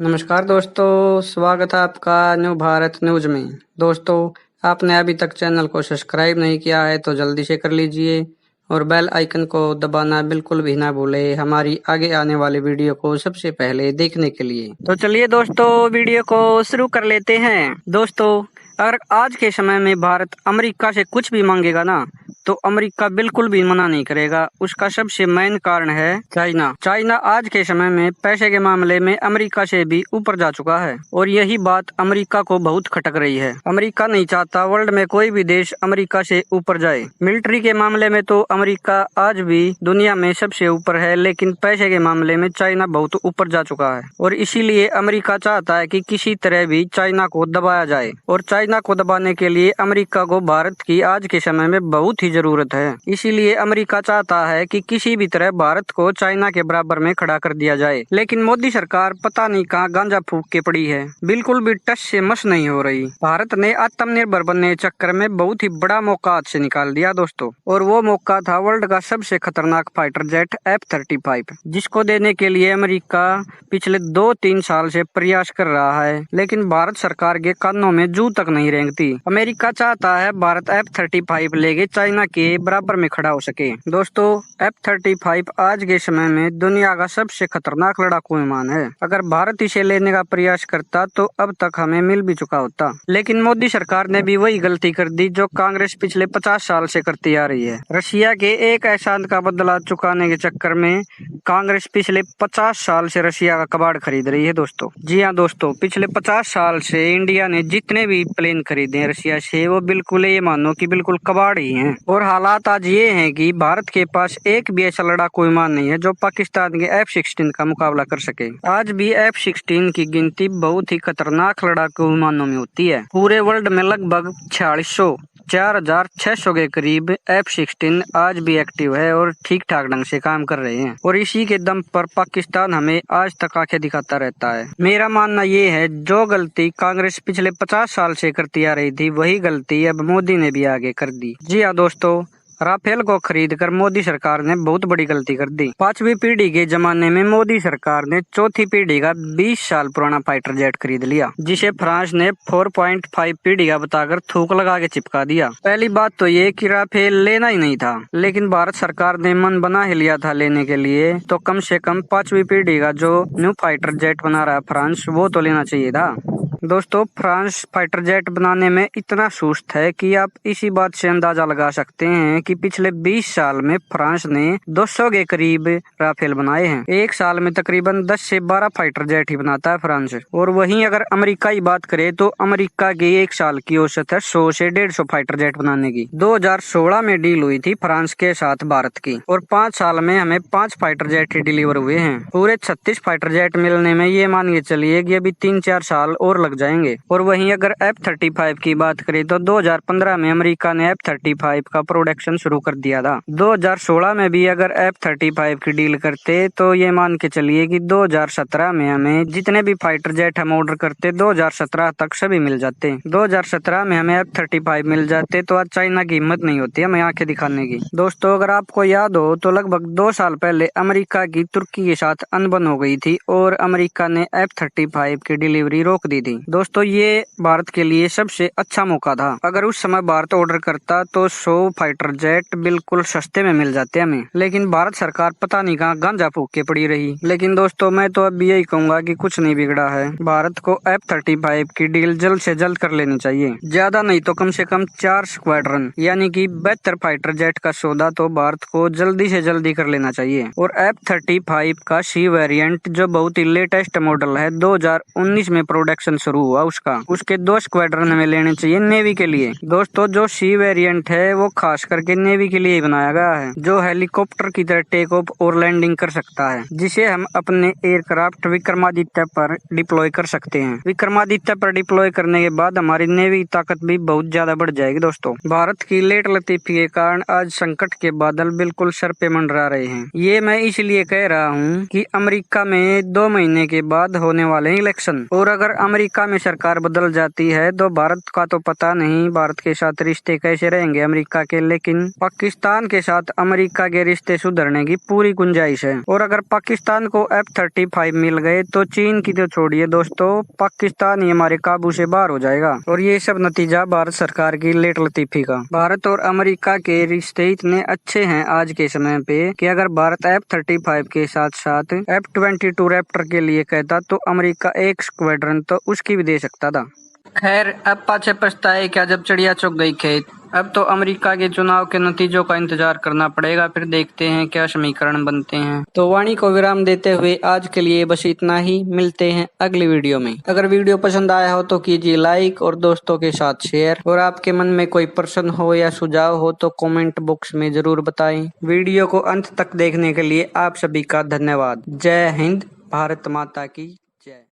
नमस्कार दोस्तों, स्वागत है आपका न्यू भारत न्यूज में। दोस्तों, आपने अभी तक चैनल को सब्सक्राइब नहीं किया है तो जल्दी से कर लीजिए और बेल आइकन को दबाना बिल्कुल भी ना भूले हमारी आगे आने वाली वीडियो को सबसे पहले देखने के लिए। तो चलिए दोस्तों, वीडियो को शुरू कर लेते हैं। दोस्तों, अगर आज के समय में भारत अमेरिका से कुछ भी मांगेगा ना तो अमेरिका बिल्कुल भी मना नहीं करेगा। उसका सबसे मेन कारण है चाइना। चाइना आज के समय में पैसे के मामले में अमेरिका से भी ऊपर जा चुका है और यही बात अमेरिका को बहुत खटक रही है। अमेरिका नहीं चाहता वर्ल्ड में कोई भी देश अमेरिका से ऊपर जाए। मिलिट्री के मामले में तो अमेरिका आज भी दुनिया में सबसे ऊपर है, लेकिन पैसे के मामले में चाइना बहुत ऊपर जा चुका है और इसीलिए अमेरिका चाहता है कि किसी तरह भी चाइना को दबाया जाए। और चाइना को दबाने के लिए अमेरिका को भारत की आज के समय में बहुत ही जरूरत है। इसीलिए अमेरिका चाहता है कि किसी भी तरह भारत को चाइना के बराबर में खड़ा कर दिया जाए। लेकिन मोदी सरकार पता नहीं कहाँ गांजा फूंक के पड़ी है, बिल्कुल भी टस से मस नहीं हो रही। भारत ने आत्मनिर्भर बनने के चक्कर में बहुत ही बड़ा मौका हाथ से निकाल दिया दोस्तों, और वो मौका था वर्ल्ड का सबसे खतरनाक फाइटर जेट F-35, जिसको देने के लिए अमेरिका पिछले 2-3 साल से प्रयास कर रहा है, लेकिन भारत सरकार के कानों में जू तक नहीं रेंगती। अमेरिका चाहता है भारत F-35 लेके चाइना के बराबर में खड़ा हो सके। दोस्तों, F-35 आज के समय में दुनिया का सबसे खतरनाक लड़ाकू विमान है। अगर भारत इसे लेने का प्रयास करता तो अब तक हमें मिल भी चुका होता, लेकिन मोदी सरकार ने भी वही गलती कर दी जो कांग्रेस पिछले 50 साल से करती आ रही है। रशिया के एक एहसान का बदला चुकाने के चक्कर में कांग्रेस पिछले 50 साल से रशिया का कबाड़ खरीद रही है दोस्तों। जी हाँ दोस्तों, पिछले 50 साल से इंडिया ने जितने भी प्लेन खरीदे हैं रशिया से, वो बिल्कुल ये मानो कि बिल्कुल कबाड़ ही हैं। और हालात आज ये हैं कि भारत के पास एक भी ऐसा लड़ाकू विमान नहीं है जो पाकिस्तान के F-16 का मुकाबला कर सके। आज भी F-16 की गिनती बहुत ही खतरनाक लड़ाकू विमानों में होती है। पूरे वर्ल्ड में लगभग 4600 के करीब F-16 आज भी एक्टिव है और ठीक ठाक ढंग से काम कर रहे हैं, और इसी के दम पर पाकिस्तान हमें आज तक आंखें दिखाता रहता है। मेरा मानना ये है, जो गलती कांग्रेस पिछले 50 साल से करती आ रही थी वही गलती अब मोदी ने भी आगे कर दी। जी हाँ दोस्तों, राफेल को खरीदकर मोदी सरकार ने बहुत बड़ी गलती कर दी। 5वीं पीढ़ी के जमाने में मोदी सरकार ने चौथी पीढ़ी का 20 साल पुराना फाइटर जेट खरीद लिया, जिसे फ्रांस ने 4.5 पीढ़ी का बताकर थूक लगा के चिपका दिया। पहली बात तो ये कि राफेल लेना ही नहीं था, लेकिन भारत सरकार ने मन बना ही लिया था लेने के लिए, तो कम से कम 5वीं पीढ़ी का जो न्यू फाइटर जेट बना रहा है फ्रांस, वो तो लेना चाहिए था। दोस्तों, फ्रांस फाइटर जेट बनाने में इतना सुस्त है कि आप इसी बात से अंदाजा लगा सकते हैं कि पिछले 20 साल में फ्रांस ने 200 के करीब राफेल बनाए हैं। एक साल में तकरीबन 10 से 12 फाइटर जेट ही बनाता है फ्रांस। और वहीं अगर अमेरिका की बात करें तो अमेरिका की एक साल की औसत है 100 से 150 फाइटर जेट बनाने की। 2016 में डील हुई थी फ्रांस के साथ भारत की, और 5 साल में हमें 5 फाइटर जेट ही डिलीवर हुए हैं। पूरे 36 फाइटर जेट मिलने में ये मान के चलिए कि अभी 3-4 साल और लग जाएंगे। और वहीं अगर F-35 की बात करें तो 2015 में अमेरिका ने F-35 का प्रोडक्शन शुरू कर दिया था। 2016 में भी अगर F-35 की डील करते तो ये मान के चलिए कि 2017 में हमें जितने भी फाइटर जेट हम ऑर्डर करते 2017 तक सभी मिल जाते। 2017 में हमें F-35 मिल जाते तो आज चाइना की हिम्मत नहीं होती हमें आंखें दिखाने की। दोस्तों, अगर आपको याद हो तो लगभग 2 साल पहले अमेरिका की तुर्की के साथ अनबन हो गई थी और अमेरिका ने F-35 की डिलीवरी रोक दी थी। दोस्तों, ये भारत के लिए सबसे अच्छा मौका था। अगर उस समय भारत ऑर्डर करता तो 100 फाइटर जेट बिल्कुल सस्ते में मिल जाते हमें, लेकिन भारत सरकार पता नहीं कहाँ गांजा फूंक के पड़ी रही। लेकिन दोस्तों, मैं तो अब यही कहूंगा कि कुछ नहीं बिगड़ा है। भारत को F-35 की डील जल्द से जल्द कर लेनी चाहिए। ज्यादा नहीं तो कम से कम 4 स्क्वाड्रन यानी कि 72 फाइटर जेट का सौदा तो भारत को जल्दी से जल्दी कर लेना चाहिए। और F-35 का C वेरिएंट जो बहुत ही लेटेस्ट मॉडल है, 2019 में प्रोडक्शन शुरू हुआ उसके 2 स्क्वाड्रन हमें लेने चाहिए नेवी के लिए। दोस्तों, जो C वेरिएंट है वो खास करके नेवी के लिए बनाया गया है, जो हेलीकॉप्टर की तरह टेक ऑफ और लैंडिंग कर सकता है, जिसे हम अपने एयरक्राफ्ट विक्रमादित्य पर डिप्लॉय कर सकते हैं। विक्रमादित्य पर डिप्लॉय करने के बाद हमारी नेवी ताकत भी बहुत ज्यादा बढ़ जाएगी। दोस्तों, भारत की लेट लतीफी के कारण आज संकट के बादल बिल्कुल सर पे मंडरा रहे हैं। ये मैं इसलिए कह रहा हूँ कि अमेरिका में 2 महीने के बाद होने वाले इलेक्शन, और अगर अमेरिका अमेरिका में सरकार बदल जाती है तो भारत का तो पता नहीं भारत के साथ रिश्ते कैसे रहेंगे अमेरिका के, लेकिन पाकिस्तान के साथ अमेरिका के रिश्ते सुधरने की पूरी गुंजाइश है। और अगर पाकिस्तान को F-35 मिल गए तो चीन की तो छोड़िए दोस्तों, पाकिस्तान ही हमारे काबू से बाहर हो जाएगा। और ये सब नतीजा भारत सरकार की लेट लतीफी का। भारत और अमेरिका के रिश्ते इतने अच्छे हैं आज के समय पे कि अगर भारत F-35 के साथ साथ F-22 रैप्टर के लिए कहता तो अमेरिका एक स्क्वाड्रन तो उसकी भी दे सकता था। खैर अब पाछे पछताए क्या जब चिड़िया चुग गई खेत। अब तो अमेरिका के चुनाव के नतीजों का इंतजार करना पड़ेगा, फिर देखते हैं क्या समीकरण बनते हैं। तो वाणी को विराम देते हुए आज के लिए बस इतना ही, मिलते हैं अगली वीडियो में। अगर वीडियो पसंद आया हो तो कीजिए लाइक और दोस्तों के साथ शेयर, और आपके मन में कोई प्रश्न हो या सुझाव हो तो कमेंट बॉक्स में जरूर बताएं। वीडियो को अंत तक देखने के लिए आप सभी का धन्यवाद। जय हिंद, भारत माता की जय।